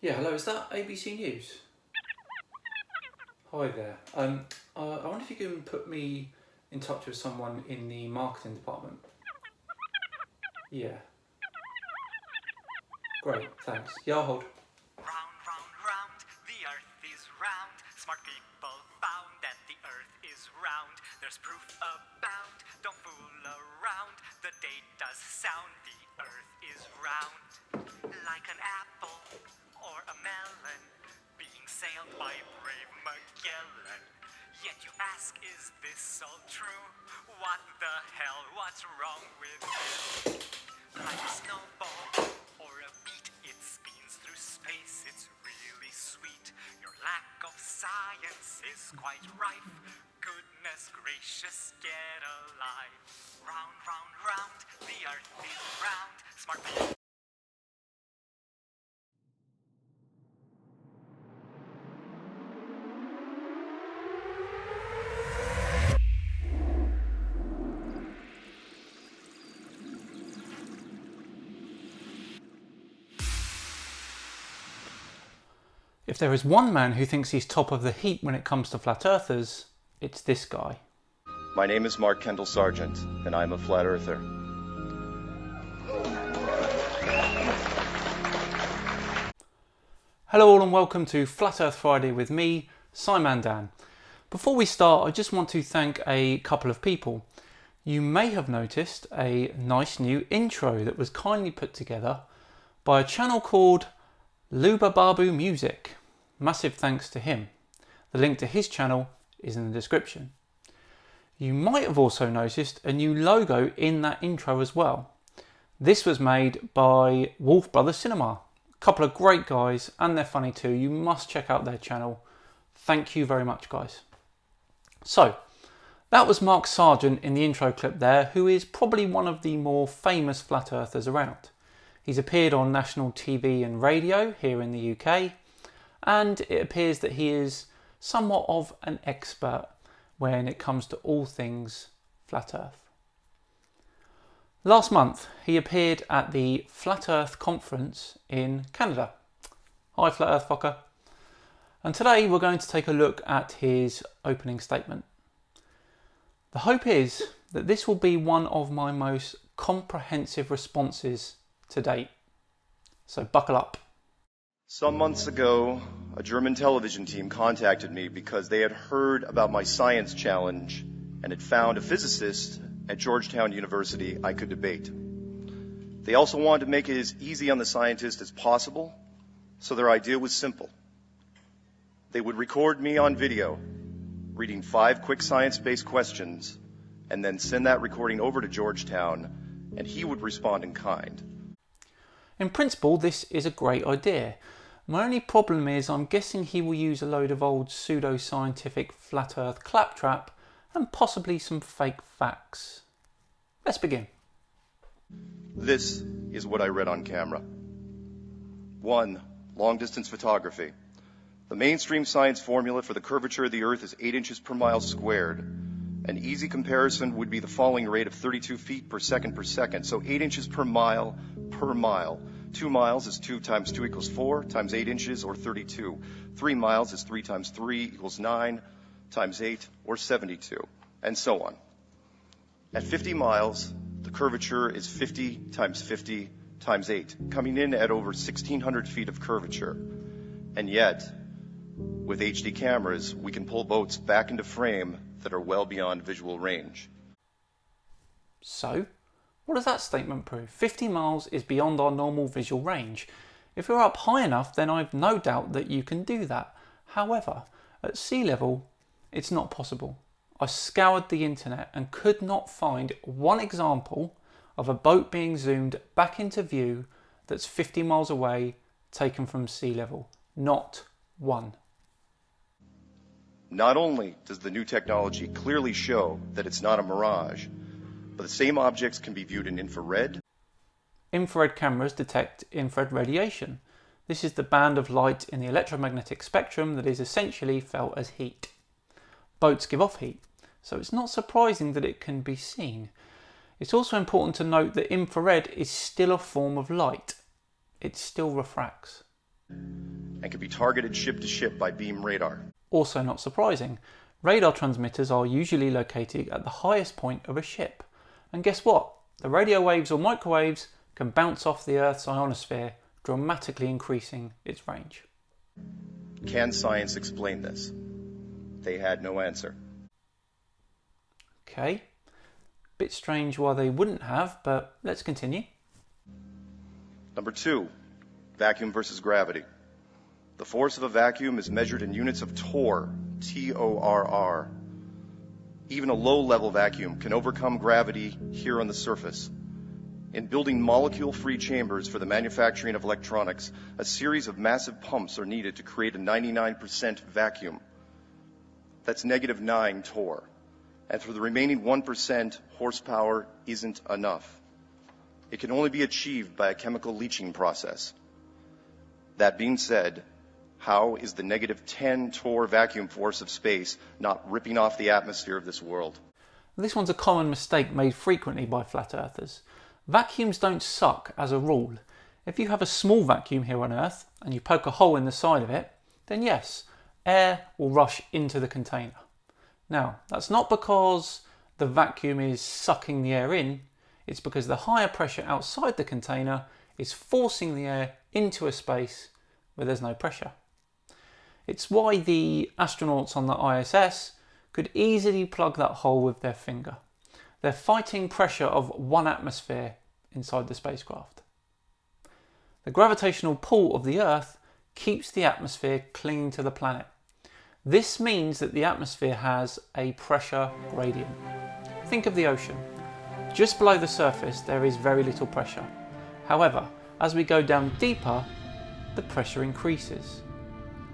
Yeah, hello, is that ABC News? Hi there. I wonder if you can put me in touch with someone in the marketing department. Yeah. Great, thanks. Yeah, I'll hold. Round, round, round, the earth is round. Smart people found that the earth is round. There's proof abound, don't fool around. The data's sound, the earth is round. Like an apple or a melon being sailed by brave Magellan. Yet you ask, is this all true? What the hell, what's wrong with you? Like a snowball or a beat, it spins through space, it's really sweet. Your lack of science is quite rife. Goodness gracious, get alive. Round, round, round, the earth is round. Smart people. If there is one man who thinks he's top of the heap when it comes to flat earthers, it's this guy. My name is Mark Sargent, and I'm a flat earther. Hello all and welcome to Flat Earth Friday with me, Simon Dan. Before we start, I just want to thank a couple of people. You may have noticed a nice new intro that was kindly put together by a channel called Labubabu Music. Massive thanks to him. The link to his channel is in the description. You might have also noticed a new logo in that intro as well. This was made by Wolf Brothers Cinema. A couple of great guys, and they're funny too. You must check out their channel. Thank you very much, guys. So, that was Mark Sargent in the intro clip there, who is probably one of the more famous flat earthers around. He's appeared on national TV and radio here in the UK, and it appears that he is somewhat of an expert when it comes to all things flat earth. Last month, he appeared at the Flat Earth Conference in Canada. Hi, Flat Earth fucker. And today we're going to take a look at his opening statement. The hope is that this will be one of my most comprehensive responses to date. So buckle up. Some months ago, a German television team contacted me because they had heard about my science challenge and had found a physicist at Georgetown University I could debate. They also wanted to make it as easy on the scientist as possible, so their idea was simple. They would record me on video, reading 5 quick science-based questions, and then send that recording over to Georgetown, and he would respond in kind. In principle, this is a great idea. My only problem is I'm guessing he will use a load of old pseudo-scientific flat earth claptrap and possibly some fake facts. Let's begin. This is what I read on camera. 1. Long-distance photography. The mainstream science formula for the curvature of the Earth is 8 inches per mile squared. An easy comparison would be the falling rate of 32 feet per second. So 8 inches per mile per mile. 2 miles is 2 times 2 equals 4 times 8 inches or 32. 3 miles is 3 times 3 equals 9 times 8 or 72, and so on. At 50 miles, the curvature is 50 times 50 times 8, coming in at over 1,600 feet of curvature. And yet, with HD cameras, we can pull boats back into frame that are well beyond visual range. So, what does that statement prove? 50 miles is beyond our normal visual range. If you're up high enough, then I've no doubt that you can do that. However, at sea level, it's not possible. I scoured the internet and could not find one example of a boat being zoomed back into view that's 50 miles away, taken from sea level. Not one. Not only does the new technology clearly show that it's not a mirage, but the same objects can be viewed in infrared. Infrared cameras detect infrared radiation. This is the band of light in the electromagnetic spectrum that is essentially felt as heat. Boats give off heat, so it's not surprising that it can be seen. It's also important to note that infrared is still a form of light. It still refracts. and can be targeted ship to ship by beam radar. Also not surprising, radar transmitters are usually located at the highest point of a ship. And guess what? The radio waves or microwaves can bounce off the Earth's ionosphere, dramatically increasing its range. Can science explain this? They had no answer. Okay, bit strange why they wouldn't have, but let's continue. Number 2, vacuum versus gravity. The force of a vacuum is measured in units of torr, T-O-R-R. Even a low-level vacuum can overcome gravity here on the surface. In building molecule-free chambers for the manufacturing of electronics, a series of massive pumps are needed to create a 99% vacuum. That's -9 torr. And for the remaining 1%, horsepower isn't enough. It can only be achieved by a chemical leaching process. That being said, how is the -10 torr vacuum force of space not ripping off the atmosphere of this world? This one's a common mistake made frequently by flat earthers. Vacuums don't suck as a rule. If you have a small vacuum here on Earth and you poke a hole in the side of it, then yes, air will rush into the container. Now, that's not because the vacuum is sucking the air in, it's because the higher pressure outside the container is forcing the air into a space where there's no pressure. It's why the astronauts on the ISS could easily plug that hole with their finger. They're fighting pressure of 1 atmosphere inside the spacecraft. The gravitational pull of the Earth keeps the atmosphere clinging to the planet. This means that the atmosphere has a pressure gradient. Think of the ocean. Just below the surface there is very little pressure. However, as we go down deeper, the pressure increases.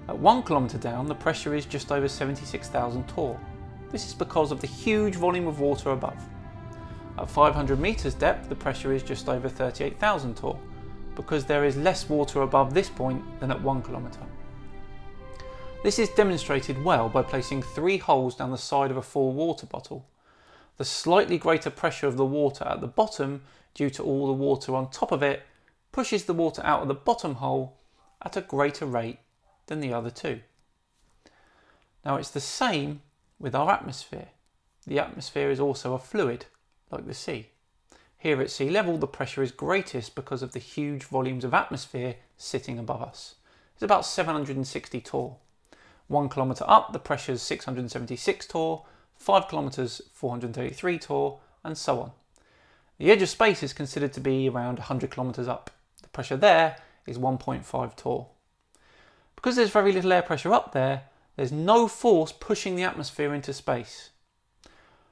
At 1 kilometre down, the pressure is just over 76,000 torr. This is because of the huge volume of water above. At 500 metres depth, the pressure is just over 38,000 torr, because there is less water above this point than at 1 kilometre. This is demonstrated well by placing 3 holes down the side of a full water bottle. The slightly greater pressure of the water at the bottom, due to all the water on top of it, pushes the water out of the bottom hole at a greater rate than the other 2. Now it's the same with our atmosphere. The atmosphere is also a fluid, like the sea. Here at sea level, the pressure is greatest because of the huge volumes of atmosphere sitting above us. It's about 760 torr. 1 kilometre up, the pressure is 676 torr, 5 kilometres 433 torr, and so on. The edge of space is considered to be around 100 kilometres up. The pressure there is 1.5 torr. Because there's very little air pressure up there, there's no force pushing the atmosphere into space.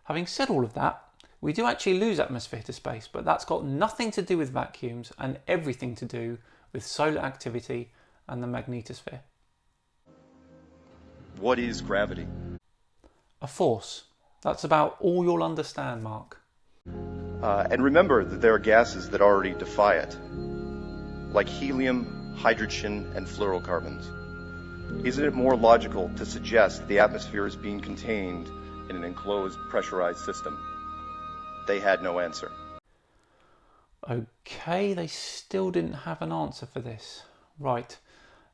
Having said all of that, we do actually lose atmosphere to space, but that's got nothing to do with vacuums and everything to do with solar activity and the magnetosphere. What is gravity? A force. That's about all you'll understand, Mark. And remember that there are gases that already defy it, like helium, hydrogen, and fluorocarbons. Isn't it more logical to suggest that the atmosphere is being contained in an enclosed, pressurized system? They had no answer. Okay, they still didn't have an answer for this. Right.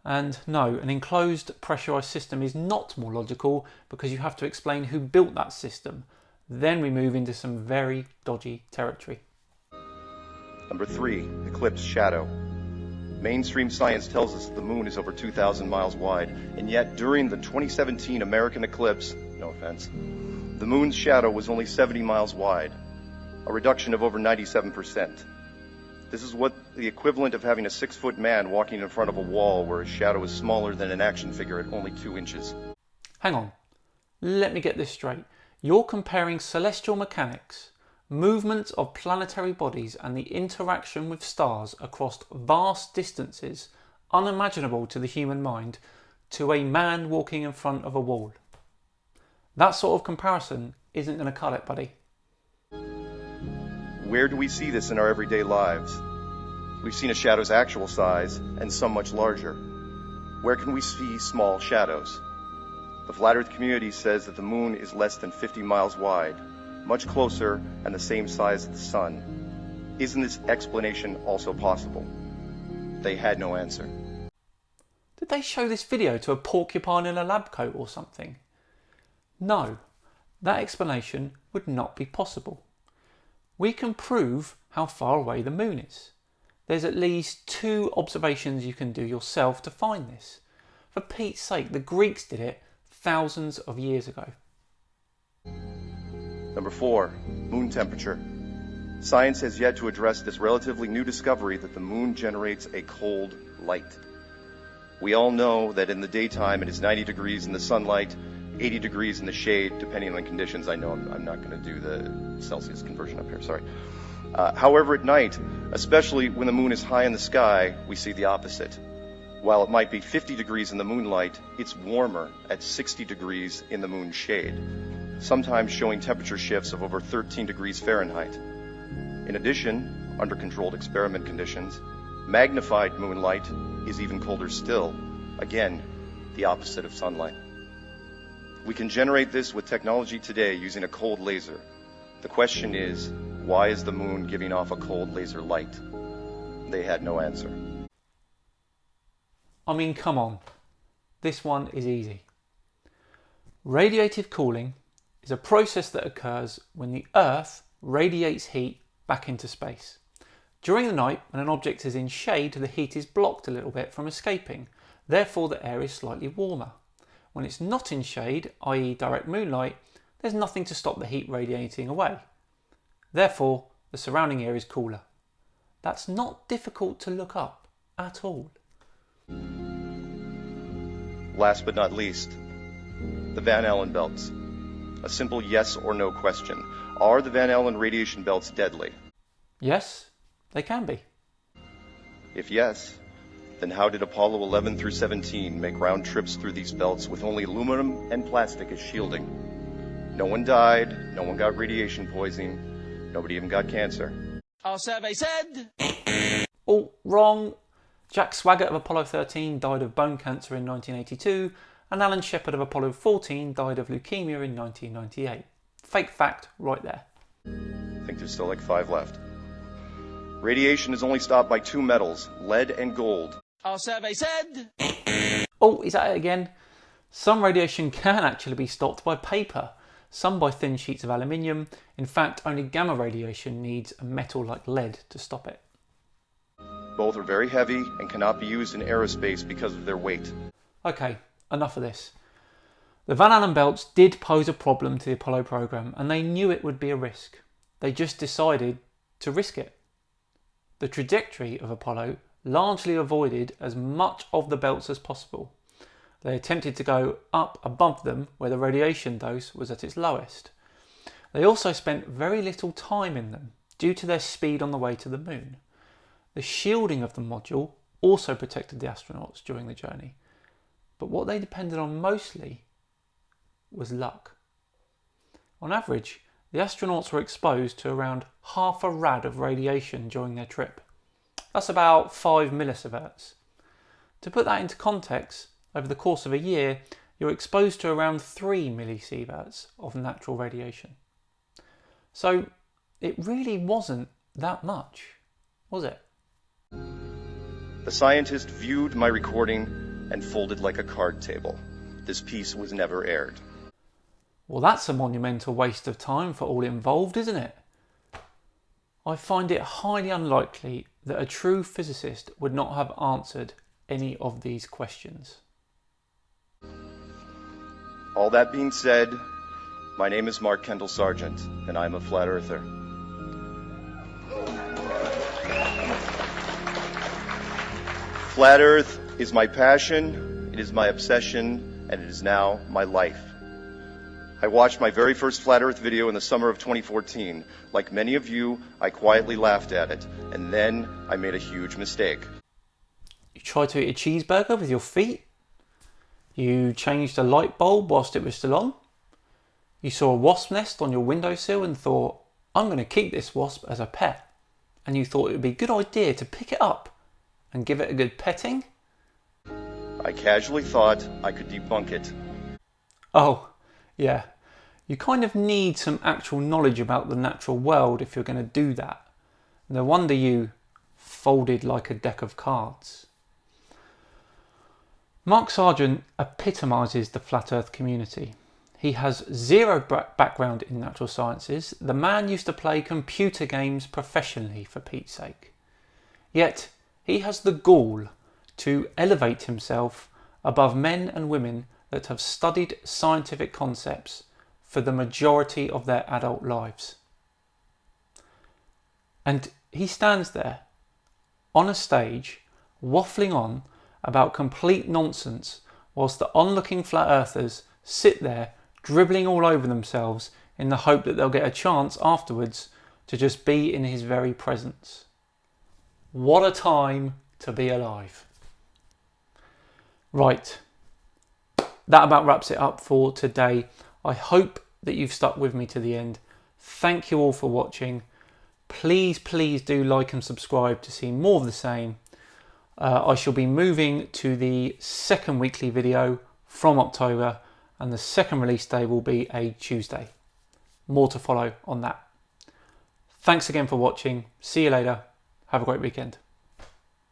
And no, an enclosed, pressurized system is not more logical because you have to explain who built that system. Then we move into some very dodgy territory. Number 3, Eclipse Shadow. Mainstream science tells us that the moon is over 2,000 miles wide, and yet during the 2017 American eclipse, no offense, the moon's shadow was only 70 miles wide, a reduction of over 97%. This is what the equivalent of having a 6-foot man walking in front of a wall where his shadow is smaller than an action figure at only 2 inches. Hang on, let me get this straight. You're comparing celestial mechanics, movement of planetary bodies and the interaction with stars across vast distances unimaginable to the human mind to a man walking in front of a wall. That sort of comparison isn't going to cut it, buddy. Where do we see this in our everyday lives? We've seen a shadow's actual size and some much larger. Where can we see small shadows? The flat Earth community says that the moon is less than 50 miles wide, much closer and the same size as the sun. Isn't this explanation also possible? They had no answer. Did they show this video to a porcupine in a lab coat or something? No, that explanation would not be possible. We can prove how far away the moon is. There's at least 2 observations you can do yourself to find this. For Pete's sake, the Greeks did it thousands of years ago. Number 4, moon temperature. Science has yet to address this relatively new discovery that the moon generates a cold light. We all know that in the daytime it is 90 degrees in the sunlight, 80 degrees in the shade, depending on conditions. I know I'm not going to do the Celsius conversion up here, sorry. However, at night, especially when the moon is high in the sky, we see the opposite. While it might be 50 degrees in the moonlight, it's warmer at 60 degrees in the moon's shade, sometimes showing temperature shifts of over 13 degrees Fahrenheit. In addition, under controlled experiment conditions, magnified moonlight is even colder still, again, the opposite of sunlight. We can generate this with technology today using a cold laser. The question is, why is the moon giving off a cold laser light? They had no answer. I mean, come on. This one is easy. Radiative cooling is a process that occurs when the Earth radiates heat back into space. During the night, when an object is in shade, the heat is blocked a little bit from escaping. Therefore, the air is slightly warmer. When it's not in shade, i.e. direct moonlight, there's nothing to stop the heat radiating away. Therefore, the surrounding air is cooler. That's not difficult to look up at all. Last but not least, the Van Allen belts. A simple yes or no question. Are the Van Allen radiation belts deadly? Yes, they can be. If yes, then how did Apollo 11 through 17 make round trips through these belts with only aluminum and plastic as shielding? No one died, no one got radiation poisoning, nobody even got cancer. Our survey said... Oh, wrong. Jack Swigert of Apollo 13 died of bone cancer in 1982, and Alan Shepard of Apollo 14 died of leukemia in 1998. Fake fact right there. I think there's still like 5 left. Radiation is only stopped by 2 metals, lead and gold. Our survey said... Oh, is that it again? Some radiation can actually be stopped by paper, some by thin sheets of aluminium. In fact, only gamma radiation needs a metal like lead to stop it. Both are very heavy and cannot be used in aerospace because of their weight. Okay, enough of this. The Van Allen belts did pose a problem to the Apollo program, and they knew it would be a risk. They just decided to risk it. The trajectory of Apollo largely avoided as much of the belts as possible. They attempted to go up above them where the radiation dose was at its lowest. They also spent very little time in them due to their speed on the way to the moon. The shielding of the module also protected the astronauts during the journey. But what they depended on mostly was luck. On average, the astronauts were exposed to around half a rad of radiation during their trip. That's about 5 millisieverts. To put that into context, over the course of a year, you're exposed to around 3 millisieverts of natural radiation. So it really wasn't that much, was it? The scientist viewed my recording and folded like a card table. This piece was never aired. Well, that's a monumental waste of time for all involved, isn't it? I find it highly unlikely that a true physicist would not have answered any of these questions. All that being said, my name is Mark Sargent, and I'm a flat earther. Flat Earth is my passion, it is my obsession, and it is now my life. I watched my very first Flat Earth video in the summer of 2014. Like many of you, I quietly laughed at it, and then I made a huge mistake. You tried to eat a cheeseburger with your feet? You changed a light bulb whilst it was still on? You saw a wasp nest on your windowsill and thought, I'm going to keep this wasp as a pet. And you thought it would be a good idea to pick it up and give it a good petting? I casually thought I could debunk it. Oh, yeah. You kind of need some actual knowledge about the natural world if you're going to do that. No wonder you folded like a deck of cards. Mark Sargent epitomises the flat earth community. He has zero background in natural sciences. The man used to play computer games professionally, for Pete's sake. Yet he has the gall to elevate himself above men and women that have studied scientific concepts for the majority of their adult lives. And he stands there on a stage waffling on about complete nonsense whilst the onlooking flat earthers sit there dribbling all over themselves in the hope that they'll get a chance afterwards to just be in his very presence. What a time to be alive. Right, that about wraps it up for today. I hope that you've stuck with me to the end. Thank you all for watching. Please do like and subscribe to see more of the same. I shall be moving to the second weekly video from October, and the second release day will be a Tuesday. More to follow on that. Thanks again for watching. See you later. Have a great weekend.